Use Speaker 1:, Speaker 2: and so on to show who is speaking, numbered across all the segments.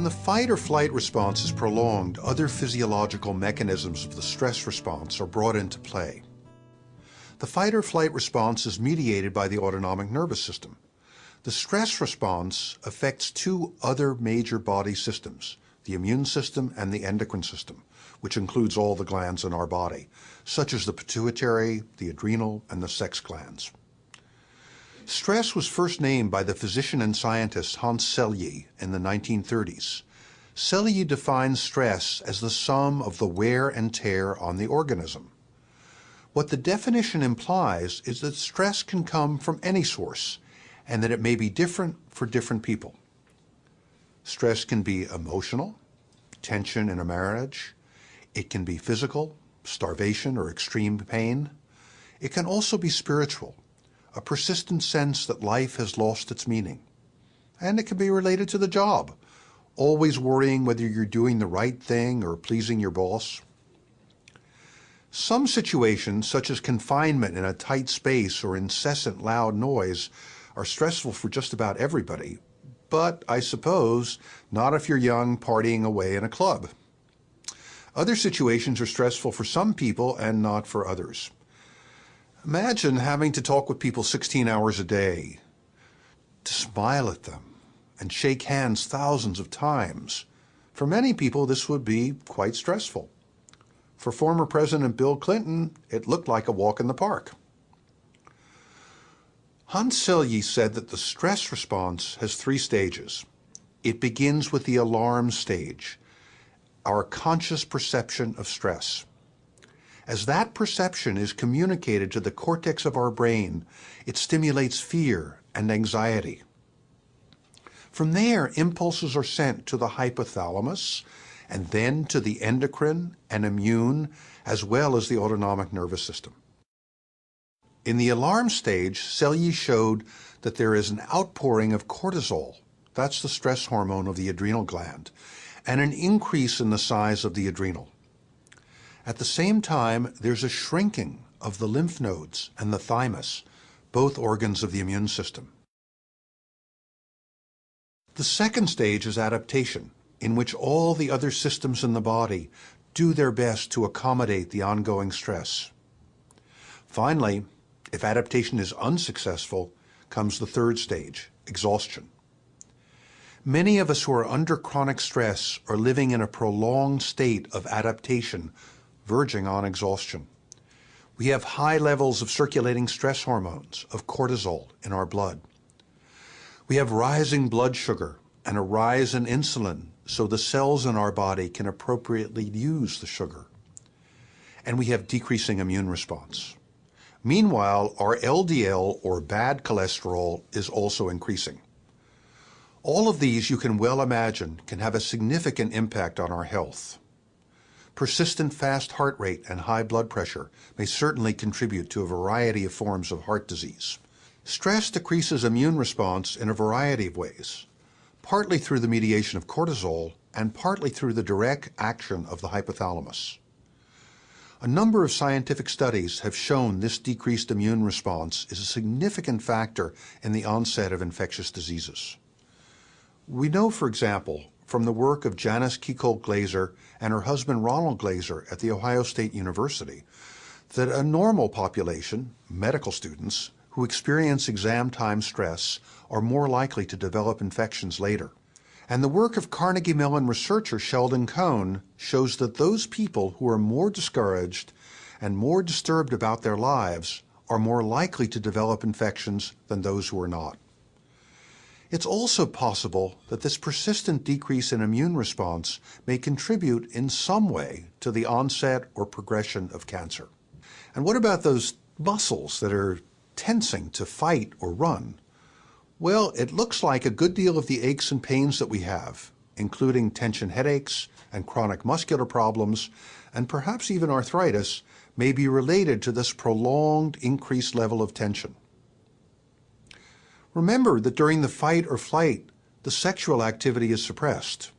Speaker 1: When the fight or flight response is prolonged, other physiological mechanisms of the stress response are brought into play. The fight or flight response is mediated by the autonomic nervous system. The stress response affects two other major body systems, the immune system and the endocrine system, which includes all the glands in our body, such as the pituitary, the adrenal, and the sex glands. Stress was first named by the physician and scientist Hans Selye in the 1930s. Selye defines stress as the sum of the wear and tear on the organism. What the definition implies is that stress can come from any source and that it may be different for different people. Stress can be emotional, tension in a marriage. It can be physical, starvation or extreme pain. It can also be spiritual, a persistent sense that life has lost its meaning. And it can be related to the job, always worrying whether you're doing the right thing or pleasing your boss. Some situations, such as confinement in a tight space or incessant loud noise, are stressful for just about everybody, but I suppose not if you're young partying away in a club. Other situations are stressful for some people and not for others. Imagine having to talk with people 16 hours a day, to smile at them and shake hands thousands of times. For many people, this would be quite stressful. For former President Bill Clinton, it looked like a walk in the park. Hans Selye said that the stress response has three stages. It begins with the alarm stage, our conscious perception of stress. As that perception is communicated to the cortex of our brain, it stimulates fear and anxiety. From there, impulses are sent to the hypothalamus and then to the endocrine and immune, as well as the autonomic nervous system. In the alarm stage, Selye showed that there is an outpouring of cortisol, that's the stress hormone of the adrenal gland, and an increase in the size of the adrenal. At the same time, there's a shrinking of the lymph nodes and the thymus, both organs of the immune system. The second stage is adaptation, in which all the other systems in the body do their best to accommodate the ongoing stress. Finally, if adaptation is unsuccessful, comes the third stage, exhaustion. Many of us who are under chronic stress are living in a prolonged state of adaptation, verging on exhaustion. We have high levels of circulating stress hormones, of cortisol, in our blood. We have rising blood sugar and a rise in insulin, so the cells in our body can appropriately use the sugar. And we have decreasing immune response. Meanwhile, our LDL, or bad cholesterol, is also increasing. All of these, you can well imagine, can have a significant impact on our health. Persistent fast heart rate and high blood pressure may certainly contribute to a variety of forms of heart disease. Stress decreases immune response in a variety of ways, partly through the mediation of cortisol and partly through the direct action of the hypothalamus. A number of scientific studies have shown this decreased immune response is a significant factor in the onset of infectious diseases. We know, for example, from the work of Janice Kiecolt-Glaser and her husband Ronald Glaser at The Ohio State University, that a normal population, medical students, who experience exam time stress are more likely to develop infections later. And the work of Carnegie Mellon researcher Sheldon Cohn shows that those people who are more discouraged and more disturbed about their lives are more likely to develop infections than those who are not. It's also possible that this persistent decrease in immune response may contribute in some way to the onset or progression of cancer. And what about those muscles that are tensing to fight or run? Well, it looks like a good deal of the aches and pains that we have, including tension headaches and chronic muscular problems, and perhaps even arthritis, may be related to this prolonged increased level of tension. Remember that during the fight or flight, the sexual activity is suppressed.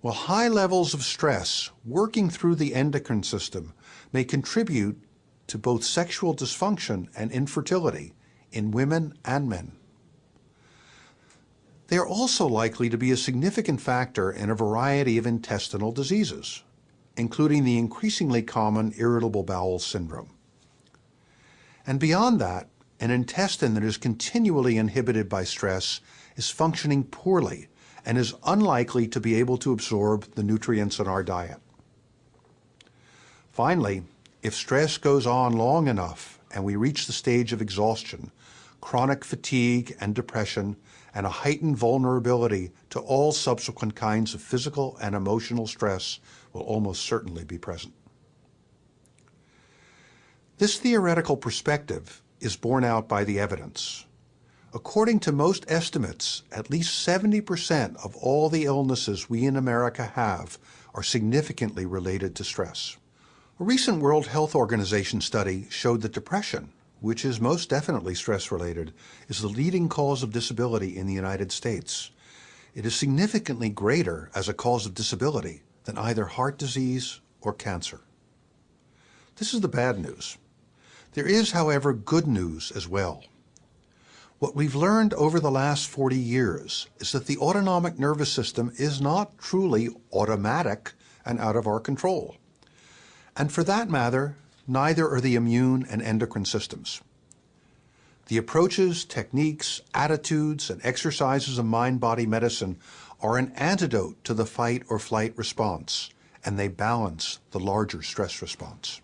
Speaker 1: Well, high levels of stress working through the endocrine system may contribute to both sexual dysfunction and infertility in women and men. They are also likely to be a significant factor in a variety of intestinal diseases, including the increasingly common irritable bowel syndrome. And beyond that, an intestine that is continually inhibited by stress is functioning poorly and is unlikely to be able to absorb the nutrients in our diet. Finally, if stress goes on long enough and we reach the stage of exhaustion, chronic fatigue and depression, and a heightened vulnerability to all subsequent kinds of physical and emotional stress will almost certainly be present. This theoretical perspective is borne out by the evidence. According to most estimates, at least 70% of all the illnesses we in America have are significantly related to stress. A recent World Health Organization study showed that depression, which is most definitely stress-related, is the leading cause of disability in the United States. It is significantly greater as a cause of disability than either heart disease or cancer. This is the bad news. There is, however, good news as well. What we've learned over the last 40 years is that the autonomic nervous system is not truly automatic and out of our control. And for that matter, neither are the immune and endocrine systems. The approaches, techniques, attitudes, and exercises of mind-body medicine are an antidote to the fight or flight response, and they balance the larger stress response.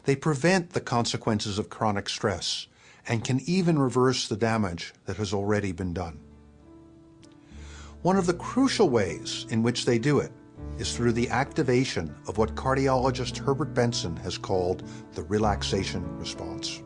Speaker 1: They prevent the consequences of chronic stress and can even reverse the damage that has already been done. One of the crucial ways in which they do it is through the activation of what cardiologist Herbert Benson has called the relaxation response.